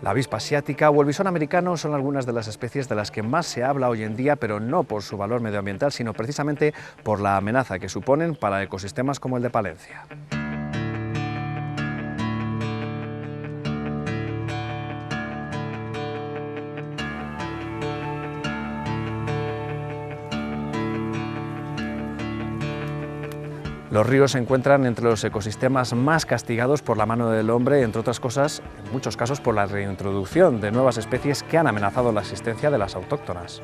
La avispa asiática o el bisón americano son algunas de las especies de las que más se habla hoy en día, pero no por su valor medioambiental, sino precisamente por la amenaza que suponen para ecosistemas como el de Palencia. Los ríos se encuentran entre los ecosistemas más castigados por la mano del hombre, entre otras cosas, en muchos casos por la reintroducción de nuevas especies que han amenazado la existencia de las autóctonas.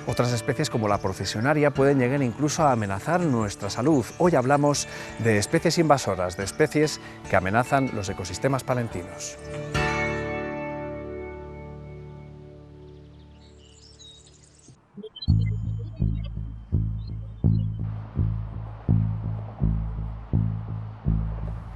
Otras especies como la procesionaria pueden llegar incluso a amenazar nuestra salud. Hoy hablamos de especies invasoras, de especies que amenazan los ecosistemas palentinos.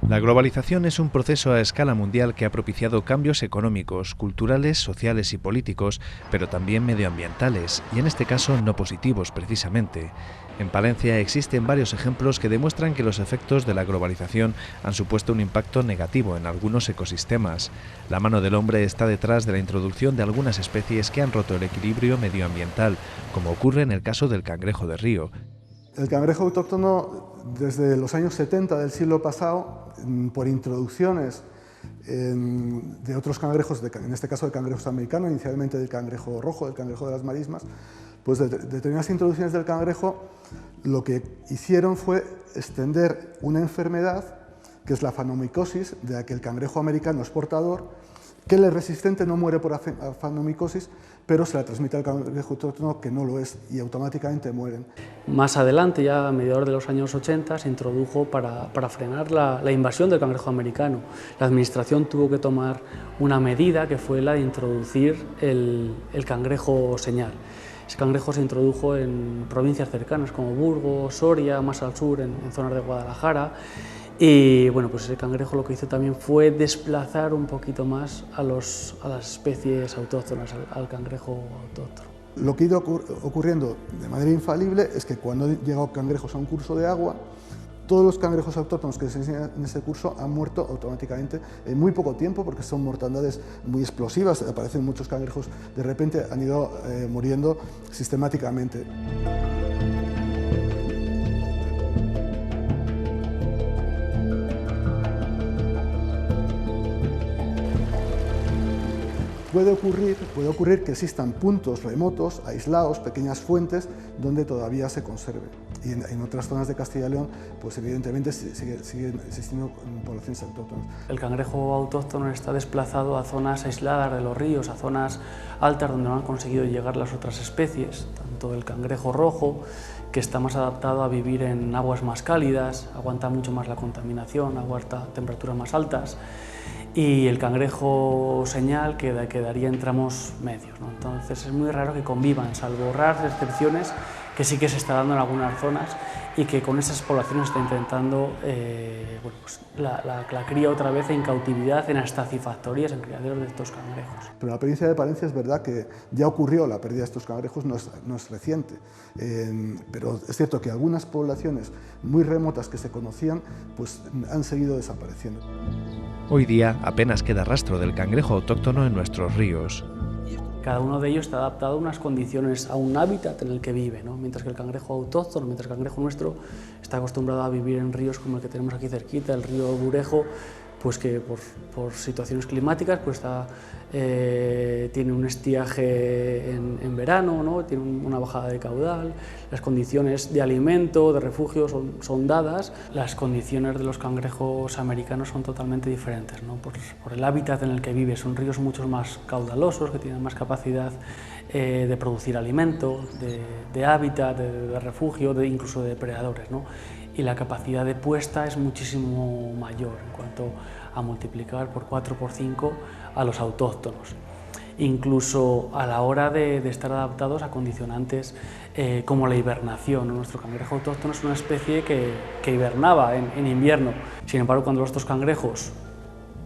La globalización es un proceso a escala mundial que ha propiciado cambios económicos, culturales, sociales y políticos, pero también medioambientales, y en este caso no positivos precisamente. En Palencia existen varios ejemplos que demuestran que los efectos de la globalización han supuesto un impacto negativo en algunos ecosistemas. La mano del hombre está detrás de la introducción de algunas especies que han roto el equilibrio medioambiental, como ocurre en el caso del cangrejo de río. El cangrejo autóctono, desde los años 70 del siglo pasado, por introducciones de otros cangrejos, en este caso de cangrejos americanos, inicialmente del cangrejo rojo, del cangrejo de las marismas, pues de determinadas introducciones del cangrejo, lo que hicieron fue extender una enfermedad, que es la afanomicosis, de la que el cangrejo americano es portador, que él es resistente, no muere por afanomicosis, pero se la transmite al cangrejo autóctono que no lo es y automáticamente mueren. Más adelante, ya a mediados de los años 80, se introdujo para frenar la invasión del cangrejo americano. La administración tuvo que tomar una medida que fue la de introducir el cangrejo señal. Ese cangrejo se introdujo en provincias cercanas como Burgos, Soria, más al sur, en zonas de Guadalajara. Y bueno, pues ese cangrejo lo que hizo también fue desplazar un poquito más a las especies autóctonas, al cangrejo autóctono. Lo que ha ido ocurriendo de manera infalible es que cuando han llegado cangrejos a un curso de agua, todos los cangrejos autóctonos que se enseñan en ese curso han muerto automáticamente en muy poco tiempo, porque son mortandades muy explosivas. Aparecen muchos cangrejos, de repente han ido muriendo sistemáticamente. Puede ocurrir que existan puntos remotos, aislados, pequeñas fuentes, donde todavía se conserve. Y en otras zonas de Castilla y León, pues evidentemente siguen existiendo poblaciones autóctonas. El cangrejo autóctono está desplazado a zonas aisladas de los ríos, a zonas altas donde no han conseguido llegar las otras especies, tanto el cangrejo rojo, que está más adaptado a vivir en aguas más cálidas, aguanta mucho más la contaminación, aguanta temperaturas más altas, y el cangrejo señal que daría en tramos medios, ¿no? Entonces es muy raro que convivan, salvo raras excepciones que sí que se está dando en algunas zonas y que con esas poblaciones está intentando bueno, pues la cría otra vez en cautividad, en estacifactorías, en criaderos de estos cangrejos. Pero en la provincia de Palencia es verdad que ya ocurrió la pérdida de estos cangrejos, no es reciente, pero es cierto que algunas poblaciones muy remotas que se conocían pues han seguido desapareciendo. Hoy día apenas queda rastro del cangrejo autóctono en nuestros ríos. Cada uno de ellos está adaptado a unas condiciones, a un hábitat en el que vive, ¿no? Mientras que el cangrejo autóctono, mientras que el cangrejo nuestro está acostumbrado a vivir en ríos como el que tenemos aquí cerquita, el río Burejo, pues que por situaciones climáticas pues tiene un estiaje en verano, ¿no? Tiene una bajada de caudal, las condiciones de alimento, de refugio son dadas, las condiciones de los cangrejos americanos son totalmente diferentes, ¿no? Por el hábitat en el que vive, son ríos mucho más caudalosos, que tienen más capacidad de producir alimento, de hábitat, de refugio, incluso de depredadores, ¿no? Y la capacidad de puesta es muchísimo mayor en cuanto a multiplicar por 4 o por 5 a los autóctonos. Incluso a la hora de estar adaptados a condicionantes como la hibernación. Nuestro cangrejo autóctono es una especie que hibernaba en invierno. Sin embargo, cuando estos cangrejos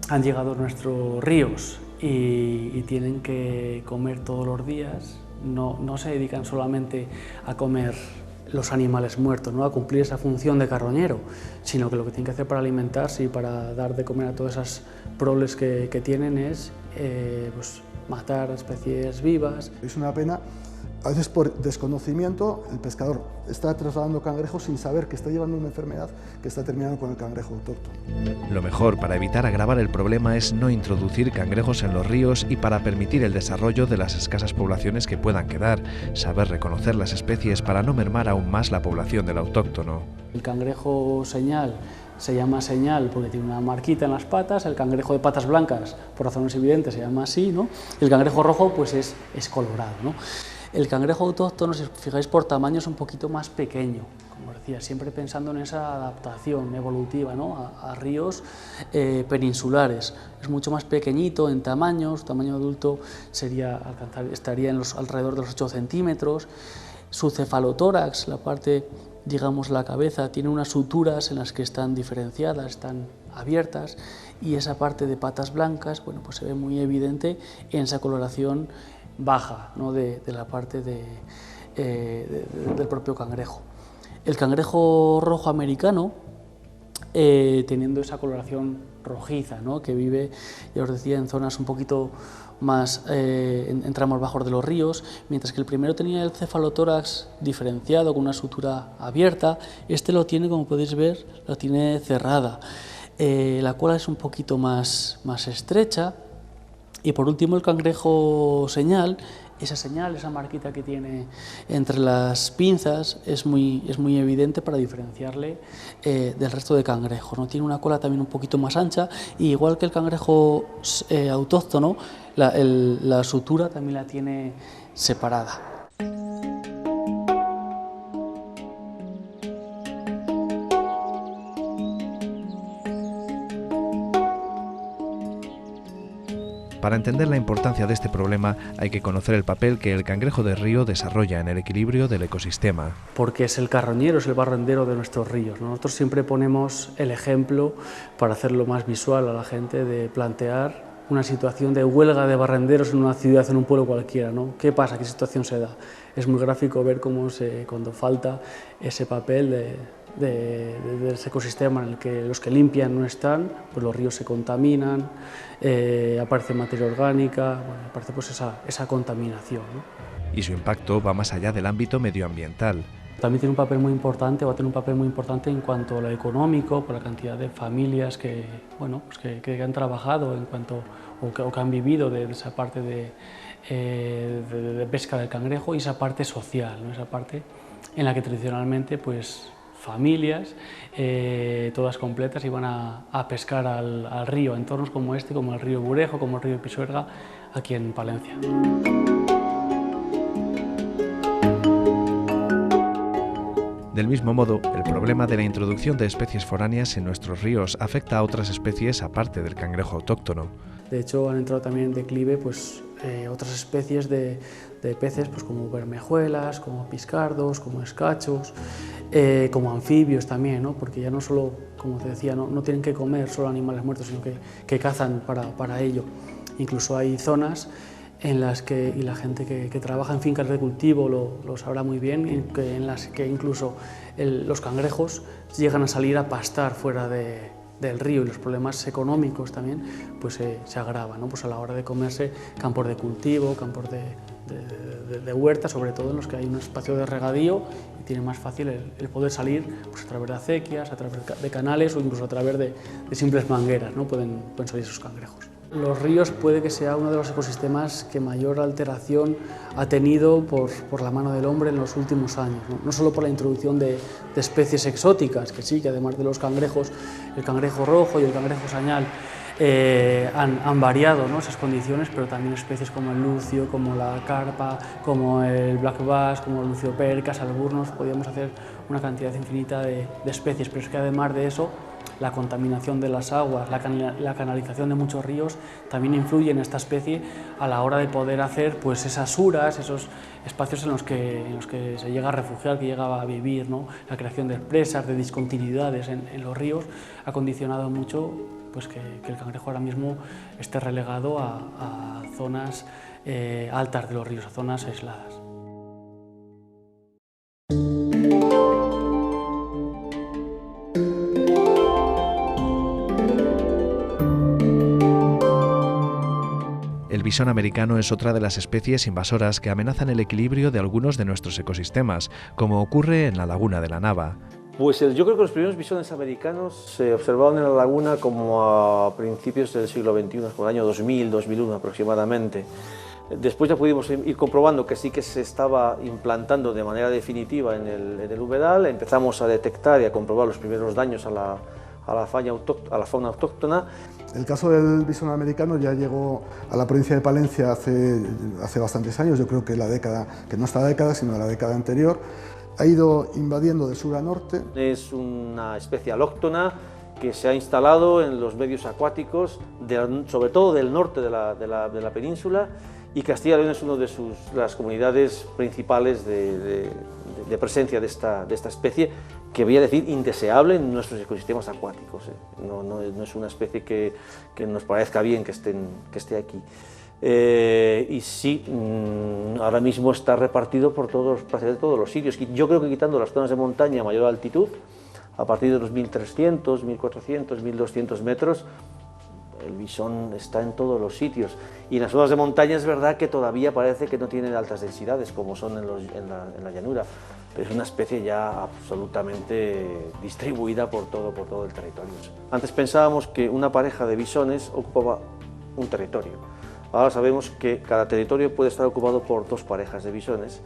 han llegado a nuestros ríos y tienen que comer todos los días, no se dedican solamente a comer los animales muertos, ¿no? A cumplir esa función de carroñero, sino que lo que tienen que hacer para alimentarse y para dar de comer a todas esas proles que tienen es pues, matar especies vivas. Es una pena. A veces por desconocimiento el pescador está trasladando cangrejos sin saber que está llevando una enfermedad que está terminando con el cangrejo autóctono. Lo mejor para evitar agravar el problema es no introducir cangrejos en los ríos y para permitir el desarrollo de las escasas poblaciones que puedan quedar, saber reconocer las especies para no mermar aún más la población del autóctono. El cangrejo señal se llama señal porque tiene una marquita en las patas, el cangrejo de patas blancas, por razones evidentes, se llama así, ¿no? Y el cangrejo rojo pues es colorado, ¿no? El cangrejo autóctono, si os fijáis por tamaño, es un poquito más pequeño, como decía, siempre pensando en esa adaptación evolutiva, ¿no? a ríos peninsulares. Es mucho más pequeñito en tamaño, su tamaño adulto estaría en alrededor de los 8 centímetros. Su cefalotórax, la parte, digamos, la cabeza, tiene unas suturas en las que están diferenciadas, están abiertas, y esa parte de patas blancas, bueno, pues se ve muy evidente en esa coloración baja, ¿no? de la parte del propio cangrejo. El cangrejo rojo americano, teniendo esa coloración rojiza, ¿no? Que vive, ya os decía, en zonas un poquito más en tramos bajos de los ríos, mientras que el primero tenía el cefalotórax diferenciado con una sutura abierta, este lo tiene, como podéis ver, la tiene cerrada. La cola es un poquito más estrecha. Y por último el cangrejo señal, esa marquita que tiene entre las pinzas es muy evidente para diferenciarle del resto de cangrejos, ¿no? Tiene una cola también un poquito más ancha, y igual que el cangrejo autóctono, la sutura también la tiene separada. Para entender la importancia de este problema hay que conocer el papel que el cangrejo de río desarrolla en el equilibrio del ecosistema. Porque es el carroñero, es el barrendero de nuestros ríos, ¿no? Nosotros siempre ponemos el ejemplo para hacerlo más visual a la gente, de plantear una situación de huelga de barrenderos en una ciudad, en un pueblo cualquiera, ¿no? ¿Qué pasa? ¿Qué situación se da? Es muy gráfico ver cómo cuando falta ese papel de ese ecosistema en el que los que limpian no están, pues los ríos se contaminan, aparece materia orgánica, bueno, aparece pues esa contaminación, ¿no? Y su impacto va más allá del ámbito medioambiental. También tiene un papel muy importante, va a tener un papel muy importante en cuanto a lo económico, por la cantidad de familias que, bueno, pues que han trabajado o que han vivido de esa parte de pesca del cangrejo, y esa parte social, ¿no? Esa parte en la que tradicionalmente pues familias, todas completas, iban a pescar al río, a entornos como este, como el río Burejo, como el río Pisuerga, aquí en Palencia. Del mismo modo, el problema de la introducción de especies foráneas en nuestros ríos afecta a otras especies aparte del cangrejo autóctono. De hecho, han entrado también en declive pues, otras especies de peces, pues, como bermejuelas, como piscardos, como escachos, como anfibios también, ¿no? Porque ya no solo, como te decía, no tienen que comer solo animales muertos, sino que cazan para ello. Incluso hay zonas en las que, y la gente que trabaja en fincas de cultivo lo sabrá muy bien, en las que incluso los cangrejos llegan a salir a pastar fuera del río, y los problemas económicos también pues, se agravan, ¿no? Pues a la hora de comerse campos de cultivo, campos de huerta, sobre todo en los que hay un espacio de regadío, y tiene más fácil el poder salir pues, a través de acequias, a través de canales o incluso a través de simples mangueras, ¿no? Pueden salir esos cangrejos. Los ríos puede que sea uno de los ecosistemas que mayor alteración ha tenido por la mano del hombre en los últimos años, no solo por la introducción de especies exóticas, que sí, que además de los cangrejos, el cangrejo rojo y el cangrejo sañal han variado, ¿no? Esas condiciones, pero también especies como el lucio, como la carpa, como el black bass, como el lucio percas, alburnos, podíamos hacer una cantidad infinita de especies, pero es que además de eso, la contaminación de las aguas, la canalización de muchos ríos también influye en esta especie a la hora de poder hacer pues, esas uras, esos espacios en los que se llega a refugiar, que llega a vivir, ¿no? La creación de presas, de discontinuidades en los ríos ha condicionado mucho pues, que el cangrejo ahora mismo esté relegado a zonas altas de los ríos, a zonas aisladas. El bisón americano es otra de las especies invasoras que amenazan el equilibrio de algunos de nuestros ecosistemas, como ocurre en la laguna de la Nava. Pues yo creo que los primeros bisones americanos se observaron en la laguna como a principios del siglo XXI, por el año 2000, 2001 aproximadamente. Después ya pudimos ir comprobando que sí que se estaba implantando de manera definitiva en el humedal. Empezamos a detectar y a comprobar los primeros daños a la fauna autóctona. El caso del bisón americano ya llegó a la provincia de Palencia hace bastantes años, yo creo que la década, que no esta década, sino la década anterior. Ha ido invadiendo de sur a norte. Es una especie alóctona que se ha instalado en los medios acuáticos, sobre todo del norte de la península, y Castilla y León es una de las comunidades principales de presencia de esta especie, que voy a decir indeseable en nuestros ecosistemas acuáticos. No es una especie que nos parezca bien que esté aquí. Y sí, ahora mismo está repartido por prácticamente todos los sitios. Yo creo que quitando las zonas de montaña a mayor altitud, a partir de los 1300, 1400, 1200 metros, el bisón está en todos los sitios. Y en las zonas de montaña es verdad que todavía parece que no tienen altas densidades, como son en la llanura, pero es una especie ya absolutamente distribuida por todo el territorio. Antes pensábamos que una pareja de bisones ocupaba un territorio. Ahora sabemos que cada territorio puede estar ocupado por dos parejas de bisones,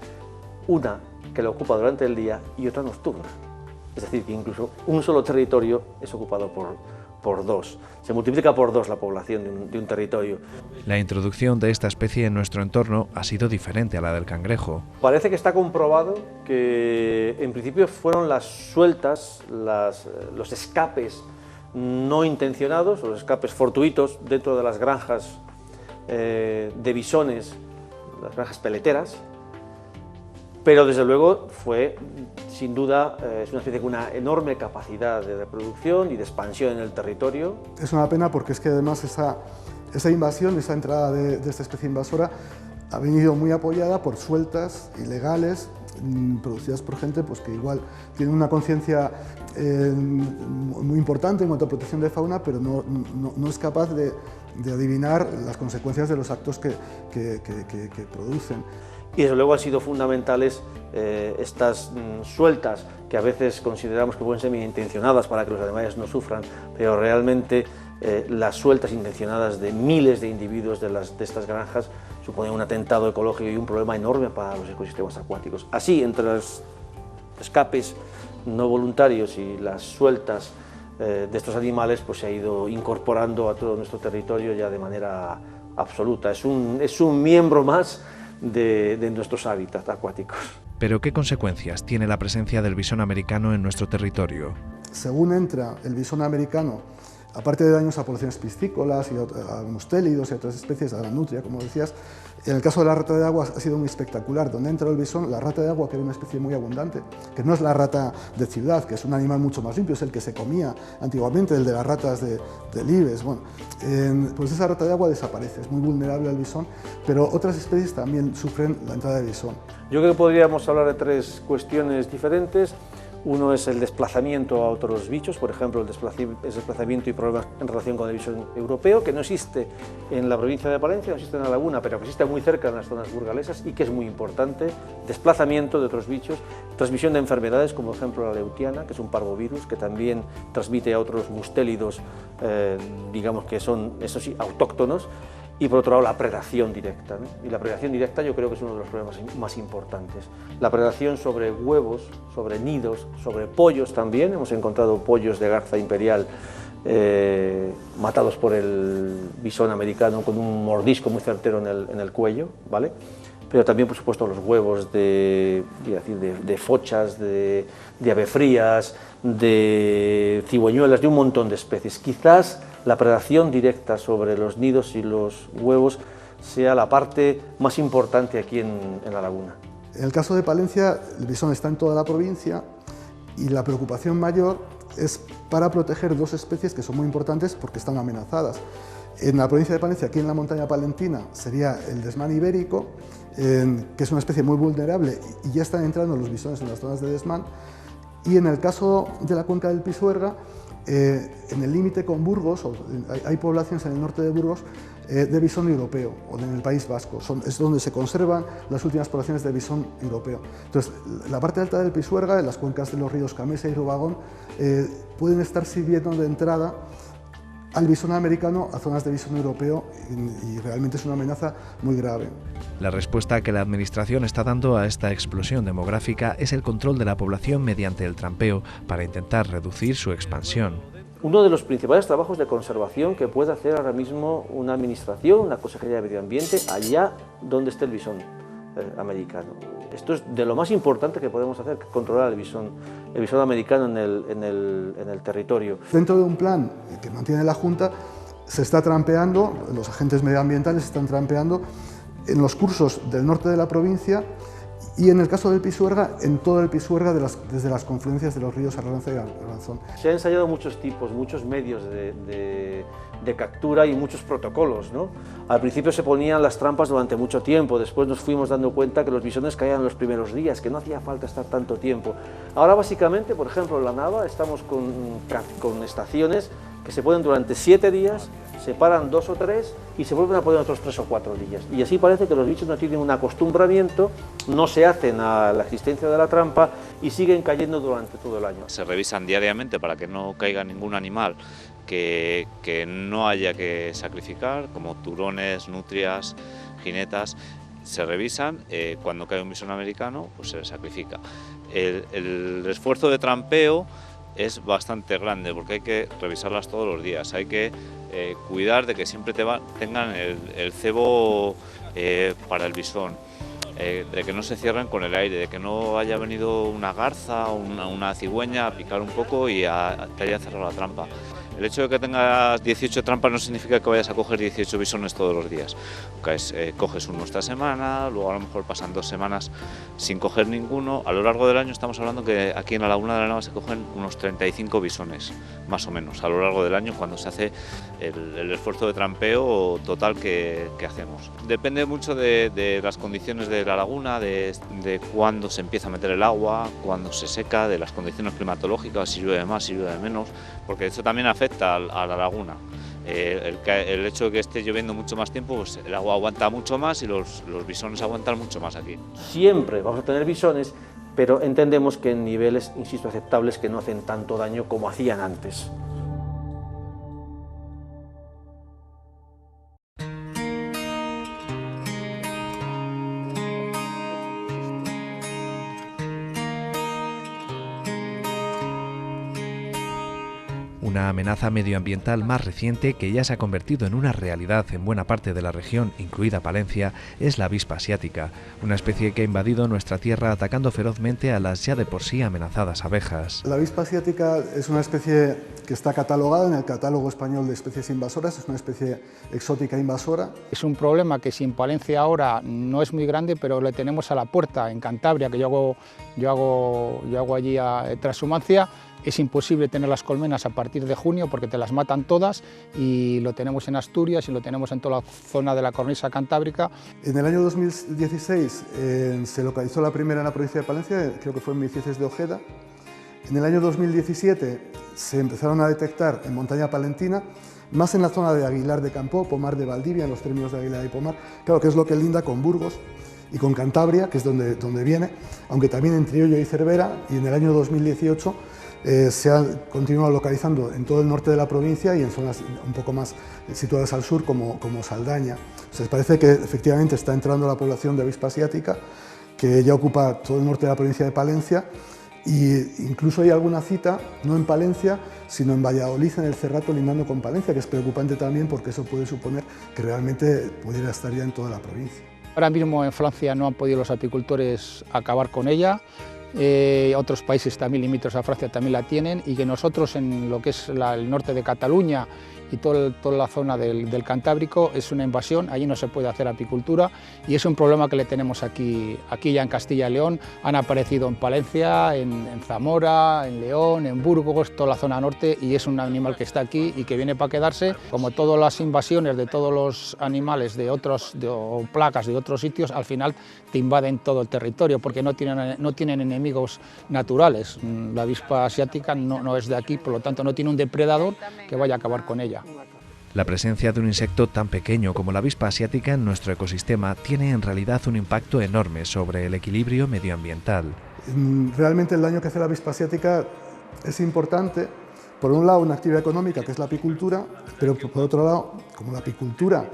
una que lo ocupa durante el día y otra nocturna. Es decir, que incluso un solo territorio es ocupado por dos. Se multiplica por dos la población de un territorio. La introducción de esta especie en nuestro entorno ha sido diferente a la del cangrejo. Parece que está comprobado que en principio fueron las sueltas, los escapes no intencionados, los escapes fortuitos dentro de las granjas de bisones, las granjas peleteras, pero desde luego fue, sin duda, es una especie con una enorme capacidad de reproducción y de expansión en el territorio. Es una pena porque es que además esa invasión, esa entrada de esta especie invasora ha venido muy apoyada por sueltas ilegales producidas por gente pues, que igual tiene una conciencia muy importante en cuanto a protección de fauna, pero no es capaz de adivinar las consecuencias de los actos que producen. Y desde luego han sido fundamentales estas sueltas, que a veces consideramos que pueden ser bien intencionadas para que los animales no sufran, pero realmente las sueltas intencionadas de miles de individuos de estas granjas suponen un atentado ecológico y un problema enorme para los ecosistemas acuáticos. Así, entre los escapes no voluntarios y las sueltas de estos animales, pues se ha ido incorporando a todo nuestro territorio ya de manera absoluta. Es un miembro más de nuestros hábitats acuáticos. ¿Pero qué consecuencias tiene la presencia del bisón americano en nuestro territorio? Según entra el bisón americano, aparte de daños a poblaciones piscícolas y a mustélidos y a otras especies, a la nutria, como decías, en el caso de la rata de agua ha sido muy espectacular. Donde entra el bisón, la rata de agua, que era una especie muy abundante, que no es la rata de ciudad, que es un animal mucho más limpio, es el que se comía antiguamente, el de las ratas de Libes. Bueno, pues esa rata de agua desaparece, es muy vulnerable al bisón, pero otras especies también sufren la entrada de bisón. Yo creo que podríamos hablar de tres cuestiones diferentes. Uno es el desplazamiento a otros bichos, por ejemplo, el desplazamiento y problemas en relación con el bisón europeo, que no existe en la provincia de Palencia, no existe en la laguna, pero que existe muy cerca en las zonas burgalesas y que es muy importante. Desplazamiento de otros bichos, transmisión de enfermedades, como por ejemplo la leutiana, que es un parvovirus que también transmite a otros mustélidos, digamos que son, eso sí, autóctonos. Y por otro lado, la predación directa, ¿no? Y la predación directa yo creo que es uno de los problemas más importantes. La predación sobre huevos, sobre nidos, sobre pollos también. Hemos encontrado pollos de garza imperial matados por el bisón americano con un mordisco muy certero en el cuello, ¿vale? Pero también, por supuesto, los huevos de fochas, de avefrías, de cigüeñuelas, de un montón de especies. Quizás la predación directa sobre los nidos y los huevos sea la parte más importante aquí en la laguna. En el caso de Palencia, el bisón está en toda la provincia y la preocupación mayor es para proteger dos especies que son muy importantes porque están amenazadas. En la provincia de Palencia, aquí en la montaña palentina, sería el desmán ibérico, que es una especie muy vulnerable y ya están entrando los bisones en las zonas de desmán. Y en el caso de la cuenca del Pisuerga, en el límite con Burgos, hay poblaciones en el norte de Burgos de bisón europeo, o en el País Vasco, es donde se conservan las últimas poblaciones de bisón europeo. Entonces, la parte alta del Pisuerga, en las cuencas de los ríos Camesa y Rubagón, pueden estar sirviendo de entrada al bisón americano a zonas de bisón europeo y realmente es una amenaza muy grave. La respuesta que la Administración está dando a esta explosión demográfica es el control de la población mediante el trampeo para intentar reducir su expansión. Uno de los principales trabajos de conservación que puede hacer ahora mismo una administración, una Consejería de Medio Ambiente, allá donde esté el bisón americano. Esto es de lo más importante que podemos hacer, controlar el bisón americano en el territorio. Dentro de un plan que mantiene la Junta, se está trampeando, los agentes medioambientales están trampeando en los cursos del norte de la provincia y en el caso del Pisuerga, en todo el Pisuerga desde las confluencias de los ríos Arlanza y Arlanzón. Se han ensayado muchos tipos, muchos medios de captura y muchos protocolos, ¿no? Al principio se ponían las trampas durante mucho tiempo, después nos fuimos dando cuenta que los bisones caían en los primeros días, que no hacía falta estar tanto tiempo. Ahora básicamente, por ejemplo, en la Nava estamos con estaciones que se ponen durante 7 días, se paran 2 o 3 y se vuelven a poner otros 3 o 4 días. Y así parece que los bichos no tienen un acostumbramiento, no se hacen a la existencia de la trampa y siguen cayendo durante todo el año. Se revisan diariamente para que no caiga ningún animal que no haya que sacrificar, como turones, nutrias, jinetas. Se revisan, cuando cae un bisón americano, pues se sacrifica. El esfuerzo de trampeo es bastante grande porque hay que revisarlas todos los días, hay que cuidar de que siempre tengan el cebo para el bisón, de que no se cierren con el aire, de que no haya venido una garza o una cigüeña a picar un poco y te haya cerrado la trampa. El hecho de que tengas 18 trampas no significa que vayas a coger 18 bisones todos los días. Coges uno esta semana, luego a lo mejor pasan 2 semanas sin coger ninguno. A lo largo del año estamos hablando que aquí en la Laguna de la Nava se cogen unos 35 bisones, más o menos, a lo largo del año cuando se hace el esfuerzo de trampeo total que hacemos. Depende mucho de las condiciones de la laguna, de cuándo se empieza a meter el agua, cuándo se seca, de las condiciones climatológicas, si llueve más, si llueve menos, porque eso también afecta a la laguna. El hecho de que esté lloviendo mucho más tiempo, pues el agua aguanta mucho más y los bisones aguantan mucho más aquí. Siempre vamos a tener bisones, pero entendemos que en niveles, insisto, aceptables, que no hacen tanto daño como hacían antes. Una amenaza medioambiental más reciente que ya se ha convertido en una realidad en buena parte de la región, incluida Palencia, es la avispa asiática, una especie que ha invadido nuestra tierra atacando ferozmente a las ya de por sí amenazadas abejas. La avispa asiática es una especie que está catalogada en el Catálogo Español de Especies Invasoras, es una especie exótica invasora. Es un problema que si en Palencia ahora no es muy grande, pero le tenemos a la puerta en Cantabria, que yo hago allí a Transhumancia. Es imposible tener las colmenas a partir de junio porque te las matan todas, y lo tenemos en Asturias y lo tenemos en toda la zona de la cornisa cantábrica. En el año 2016 se localizó la primera en la provincia de Palencia, creo que fue en Mieces de Ojeda. En el año 2017 se empezaron a detectar en montaña palentina, más en la zona de Aguilar de Campoo, Pomar de Valdivia, en los términos de Aguilar y Pomar, claro que es lo que linda con Burgos y con Cantabria, que es donde viene, aunque también en Triollo y Cervera, y en el año 2018 se ha continuado localizando en todo el norte de la provincia y en zonas un poco más situadas al sur como Saldaña. O sea, parece que efectivamente está entrando la población de avispa asiática, que ya ocupa todo el norte de la provincia de Palencia, e incluso hay alguna cita, no en Palencia, sino en Valladolid, en el Cerrato, lindando con Palencia, que es preocupante también porque eso puede suponer que realmente pudiera estar ya en toda la provincia. Ahora mismo en Francia no han podido los apicultores acabar con ella. Otros países también limítrofes a Francia también la tienen, y que nosotros en lo que es el norte de Cataluña y toda la zona del Cantábrico es una invasión, allí no se puede hacer apicultura y es un problema que le tenemos aquí ya en Castilla y León. Han aparecido en Palencia, en Zamora, en León, en Burgos, toda la zona norte, y es un animal que está aquí y que viene para quedarse. Como todas las invasiones de todos los animales o plagas de otros sitios, al final te invaden todo el territorio porque no tienen enemigos naturales. La avispa asiática no es de aquí, por lo tanto no tiene un depredador que vaya a acabar con ella. La presencia de un insecto tan pequeño como la avispa asiática en nuestro ecosistema tiene en realidad un impacto enorme sobre el equilibrio medioambiental. Realmente el daño que hace la avispa asiática es importante. Por un lado, una actividad económica que es la apicultura, pero por otro lado, como la apicultura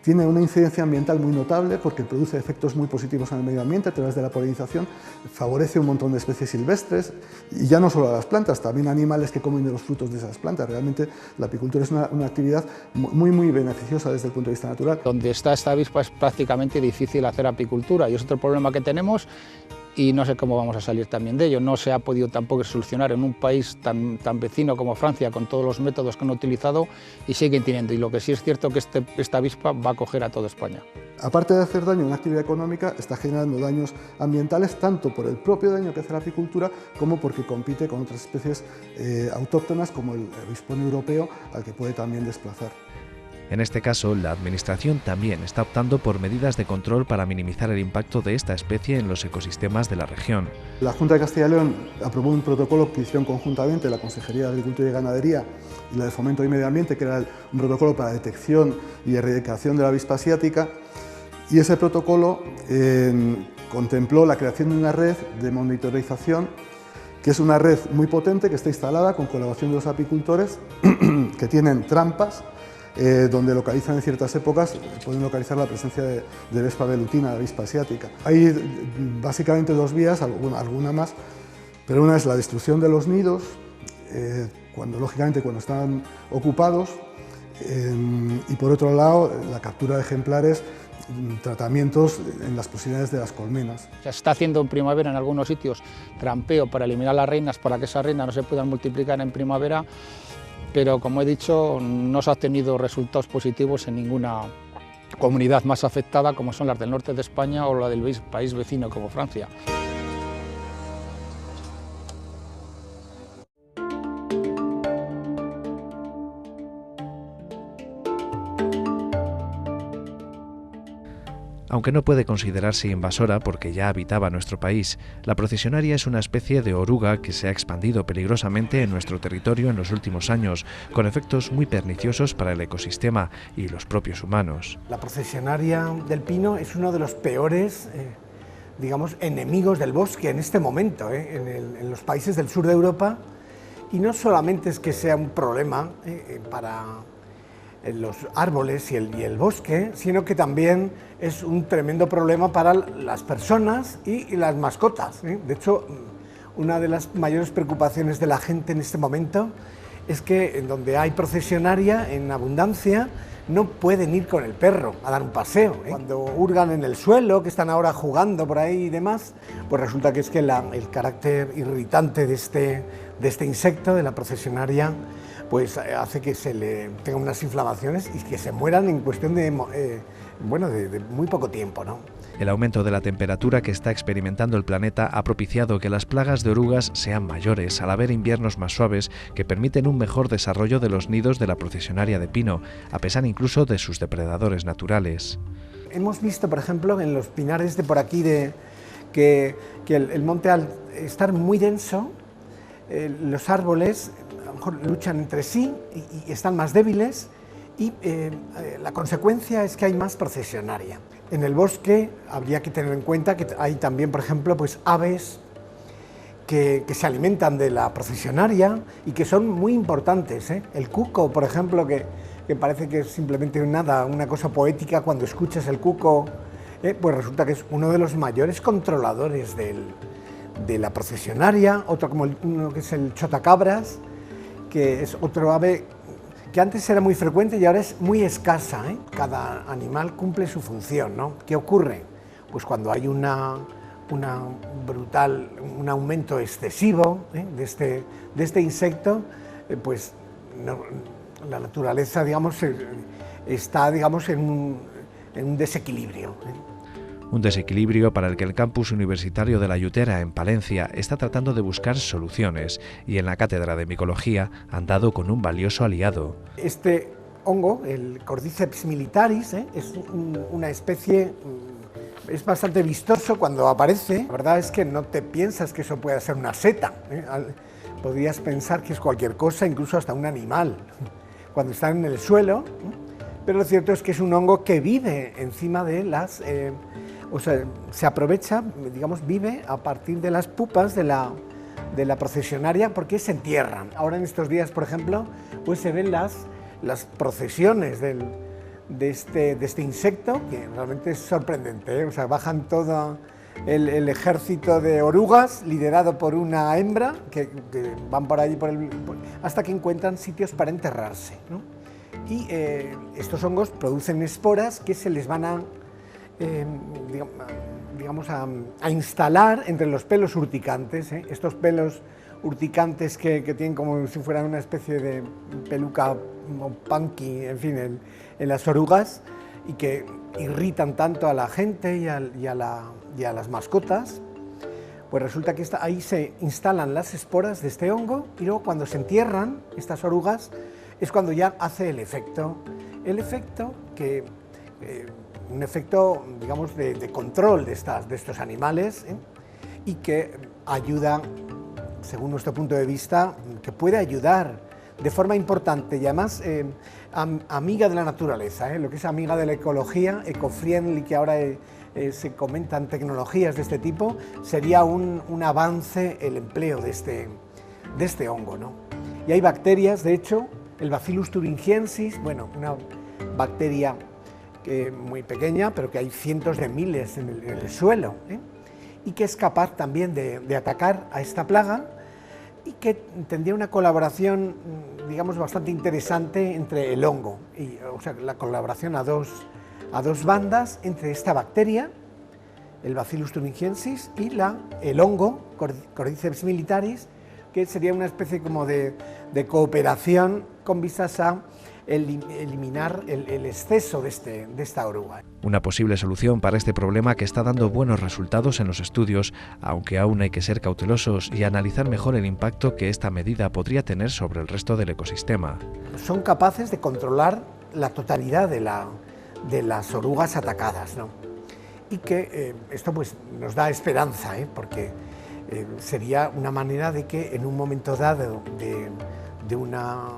tiene una incidencia ambiental muy notable porque produce efectos muy positivos en el medio ambiente a través de la polinización, favorece un montón de especies silvestres y ya no solo a las plantas, también animales que comen de los frutos de esas plantas. Realmente la apicultura es una actividad muy beneficiosa desde el punto de vista natural. Donde está esta avispa es prácticamente difícil hacer apicultura y es otro problema que tenemos y no sé cómo vamos a salir también de ello. No se ha podido tampoco solucionar en un país tan vecino como Francia con todos los métodos que han utilizado y siguen teniendo. Y lo que sí es cierto que esta avispa va a coger a toda España. Aparte de hacer daño en una actividad económica, está generando daños ambientales tanto por el propio daño que hace la apicultura como porque compite con otras especies autóctonas como el avispón europeo al que puede también desplazar. En este caso, la Administración también está optando por medidas de control para minimizar el impacto de esta especie en los ecosistemas de la región. La Junta de Castilla y León aprobó un protocolo que hicieron conjuntamente la Consejería de Agricultura y Ganadería y la de Fomento y Medio Ambiente, que era un protocolo para la detección y erradicación de la avispa asiática, y ese protocolo contempló la creación de una red de monitorización, que es una red muy potente que está instalada con colaboración de los apicultores que tienen trampas donde localizan en ciertas épocas, pueden localizar la presencia de Vespa velutina, de avispa asiática. Hay básicamente dos vías, alguna más, pero una es la destrucción de los nidos, lógicamente cuando están ocupados, y por otro lado la captura de ejemplares, tratamientos en las proximidades de las colmenas. Se está haciendo en primavera en algunos sitios trampeo para eliminar las reinas, para que esas reinas no se puedan multiplicar en primavera, pero como he dicho, no se han obtenido resultados positivos en ninguna comunidad más afectada como son las del norte de España o la del país vecino como Francia. Aunque no puede considerarse invasora porque ya habitaba nuestro país, la procesionaria es una especie de oruga que se ha expandido peligrosamente en nuestro territorio en los últimos años, con efectos muy perniciosos para el ecosistema y los propios humanos. La procesionaria del pino es uno de los peores enemigos del bosque en este momento, en los países del sur de Europa, y no solamente es que sea un problema para los árboles y el bosque, sino que también es un tremendo problema para las personas y las mascotas. De hecho, una de las mayores preocupaciones de la gente en este momento es que en donde hay procesionaria en abundancia no pueden ir con el perro a dar un paseo. Cuando hurgan en el suelo, que están ahora jugando por ahí y demás, pues resulta que es que el carácter irritante de este insecto, de la procesionaria, pues hace que se le tengan unas inflamaciones y que se mueran en cuestión de muy poco tiempo, ¿no? El aumento de la temperatura que está experimentando el planeta ha propiciado que las plagas de orugas sean mayores al haber inviernos más suaves que permiten un mejor desarrollo de los nidos de la procesionaria de pino, a pesar incluso de sus depredadores naturales. Hemos visto, por ejemplo, en los pinares de por aquí que el monte, al estar muy denso, los árboles a lo mejor luchan entre sí y están más débiles, y la consecuencia es que hay más procesionaria. En el bosque habría que tener en cuenta que hay también, por ejemplo, pues aves que se alimentan de la procesionaria y que son muy importantes. El cuco, por ejemplo, que parece que es simplemente una cosa poética, cuando escuchas el cuco, pues resulta que es uno de los mayores controladores de la procesionaria. Otro como uno que es el chotacabras, que es otro ave que antes era muy frecuente y ahora es muy escasa. Cada animal cumple su función, ¿no? ¿Qué ocurre? Pues cuando hay un aumento excesivo de este insecto, pues la naturaleza, digamos, está, digamos, en un desequilibrio. Un desequilibrio para el que el campus universitario de La Yutera, en Palencia, está tratando de buscar soluciones, y en la Cátedra de Micología han dado con un valioso aliado. Este hongo, el Cordyceps militaris, es una especie, es bastante vistoso cuando aparece. La verdad es que no te piensas que eso pueda ser una seta, podrías pensar que es cualquier cosa, incluso hasta un animal, cuando están en el suelo, pero lo cierto es que es un hongo que vive encima de las... o sea, se aprovecha, digamos, vive a partir de las pupas de la procesionaria porque se entierran. Ahora en estos días, por ejemplo, pues se ven las procesiones de este insecto, que realmente es sorprendente, O sea, bajan todo el ejército de orugas liderado por una hembra que van por allí hasta que encuentran sitios para enterrarse, ¿no? Y estos hongos producen esporas que se les van a digamos, a instalar entre los pelos urticantes, estos pelos urticantes que tienen como si fueran una especie de peluca punky, en fin, en las orugas, y que irritan tanto a la gente y a las mascotas. Pues resulta que ahí se instalan las esporas de este hongo, y luego cuando se entierran estas orugas es cuando ya hace el efecto que... un efecto, digamos, de control de estos animales, y que ayuda, según nuestro punto de vista, que puede ayudar de forma importante y además amiga de la naturaleza, lo que es amiga de la ecología, eco-friendly, que ahora se comentan tecnologías de este tipo, sería un avance el empleo de este hongo, ¿no? Y hay bacterias, de hecho, el Bacillus thuringiensis, bueno, una bacteria muy pequeña, pero que hay cientos de miles en el suelo, y que es capaz también de atacar a esta plaga, y que tendría una colaboración, digamos, bastante interesante entre el hongo, o sea, la colaboración a dos bandas entre esta bacteria, el Bacillus thuringiensis, y el hongo, Cordyceps militaris, que sería una especie como de cooperación con vistas a eliminar el exceso de esta oruga. Una posible solución para este problema que está dando buenos resultados en los estudios, aunque aún hay que ser cautelosos y analizar mejor el impacto que esta medida podría tener sobre el resto del ecosistema. Son capaces de controlar la totalidad de las orugas atacadas, ¿no? Y que esto pues nos da esperanza, porque sería una manera de que en un momento dado de una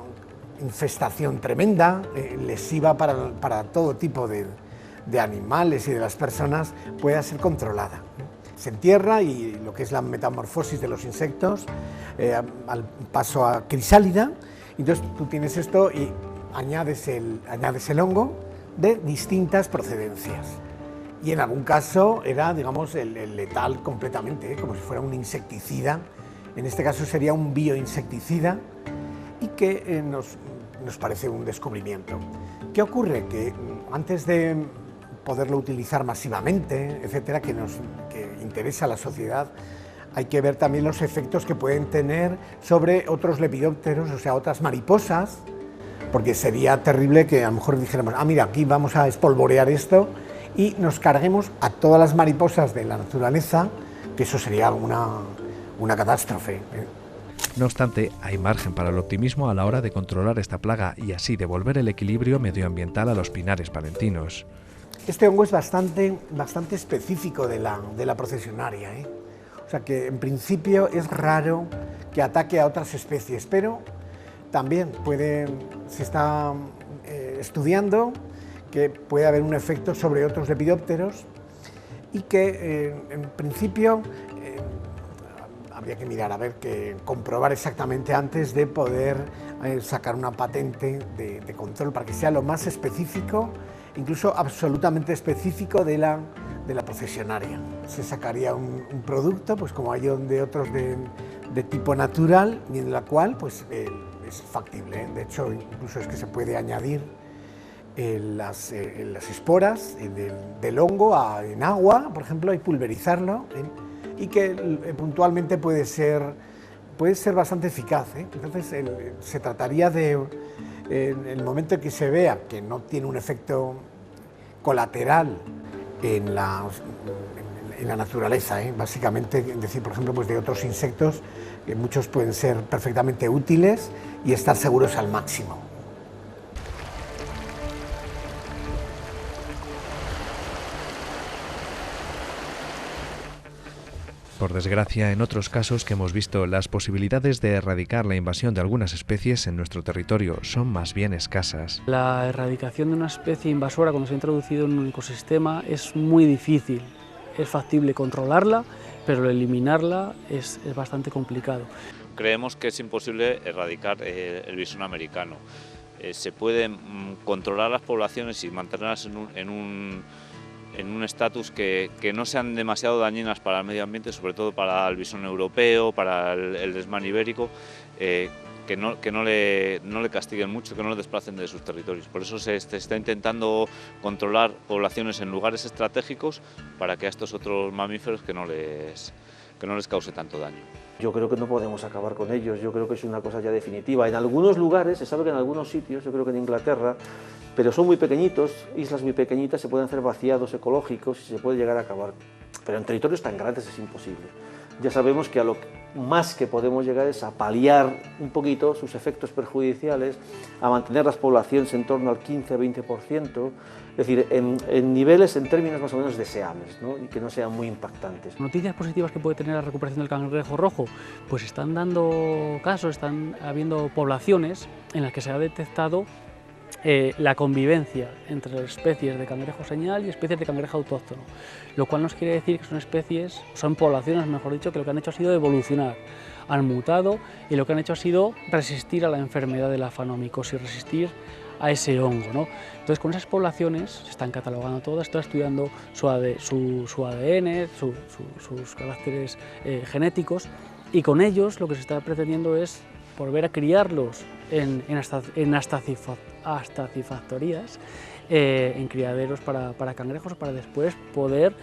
infestación tremenda, lesiva para todo tipo de animales y de las personas, pueda ser controlada. Se entierra y lo que es la metamorfosis de los insectos, al paso a crisálida, entonces tú tienes esto y añades el hongo de distintas procedencias. Y en algún caso era, digamos, el letal completamente, como si fuera un insecticida. En este caso sería un bioinsecticida, y que nos parece un descubrimiento. ¿Qué ocurre? Que antes de poderlo utilizar masivamente, etcétera, que interesa a la sociedad, hay que ver también los efectos que pueden tener sobre otros lepidópteros, o sea, otras mariposas, porque sería terrible que a lo mejor dijéramos, mira, aquí vamos a espolvorear esto y nos carguemos a todas las mariposas de la naturaleza, que eso sería una catástrofe. No obstante, hay margen para el optimismo a la hora de controlar esta plaga y así devolver el equilibrio medioambiental a los pinares palentinos. Este hongo es bastante específico de la procesionaria, O sea que en principio es raro que ataque a otras especies, pero también se está estudiando que puede haber un efecto sobre otros lepidópteros y que en principio habría que mirar, comprobar exactamente antes de poder sacar una patente de control para que sea lo más específico, incluso absolutamente específico de la procesionaria. Se sacaría un producto, pues como hay de otros de tipo natural, y en la cual pues, es factible. De hecho, incluso es que se puede añadir las esporas del hongo en agua, por ejemplo, y pulverizarlo, y que puntualmente puede ser bastante eficaz. Entonces se trataría de En el momento en que se vea que no tiene un efecto colateral en la naturaleza, básicamente, es decir, por ejemplo, pues de otros insectos, que muchos pueden ser perfectamente útiles y estar seguros al máximo. Por desgracia, en otros casos que hemos visto, las posibilidades de erradicar la invasión de algunas especies en nuestro territorio son más bien escasas. La erradicación de una especie invasora cuando se ha introducido en un ecosistema es muy difícil. Es factible controlarla, pero eliminarla es bastante complicado. Creemos que es imposible erradicar el bisón americano. Se pueden controlar las poblaciones y mantenerlas en un estatus que no sean demasiado dañinas para el medio ambiente, sobre todo para el bisón europeo, para el desmán ibérico, que no le castiguen mucho, que no le desplacen de sus territorios. Por eso se está intentando controlar poblaciones en lugares estratégicos para que a estos otros mamíferos que no les cause tanto daño. Yo creo que no podemos acabar con ellos, yo creo que es una cosa ya definitiva. En algunos lugares, se sabe que en algunos sitios, yo creo que en Inglaterra, pero son muy pequeñitos, islas muy pequeñitas, se pueden hacer vaciados ecológicos y se puede llegar a acabar. Pero en territorios tan grandes es imposible. Ya sabemos que a lo más que podemos llegar es a paliar un poquito sus efectos perjudiciales, a mantener las poblaciones en torno al 15-20%, es decir, en niveles, en términos más o menos deseables, ¿no? Y que no sean muy impactantes. Noticias positivas que puede tener la recuperación del cangrejo rojo, pues están dando casos, están habiendo poblaciones en las que se ha detectado la convivencia entre especies de cangrejo señal y especies de cangrejo autóctono, lo cual nos quiere decir que son poblaciones, mejor dicho, que lo que han hecho ha sido evolucionar, han mutado y lo que han hecho ha sido resistir a la enfermedad de la fanomicosis, resistir a ese hongo, ¿no? Entonces, con esas poblaciones se están catalogando todas, están estudiando su ADN, sus caracteres genéticos, y con ellos lo que se está pretendiendo es volver a criarlos en astacifactorías, en criaderos para cangrejos, para después poder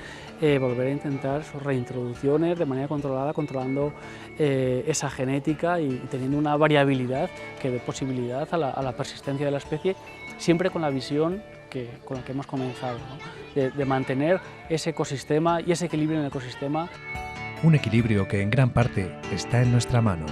volver a intentar sus reintroducciones de manera controlada, controlando esa genética y teniendo una variabilidad que dé posibilidad a la persistencia de la especie, siempre con la visión con la que hemos comenzado, ¿no? de mantener ese ecosistema y ese equilibrio en el ecosistema. Un equilibrio que en gran parte está en nuestra mano.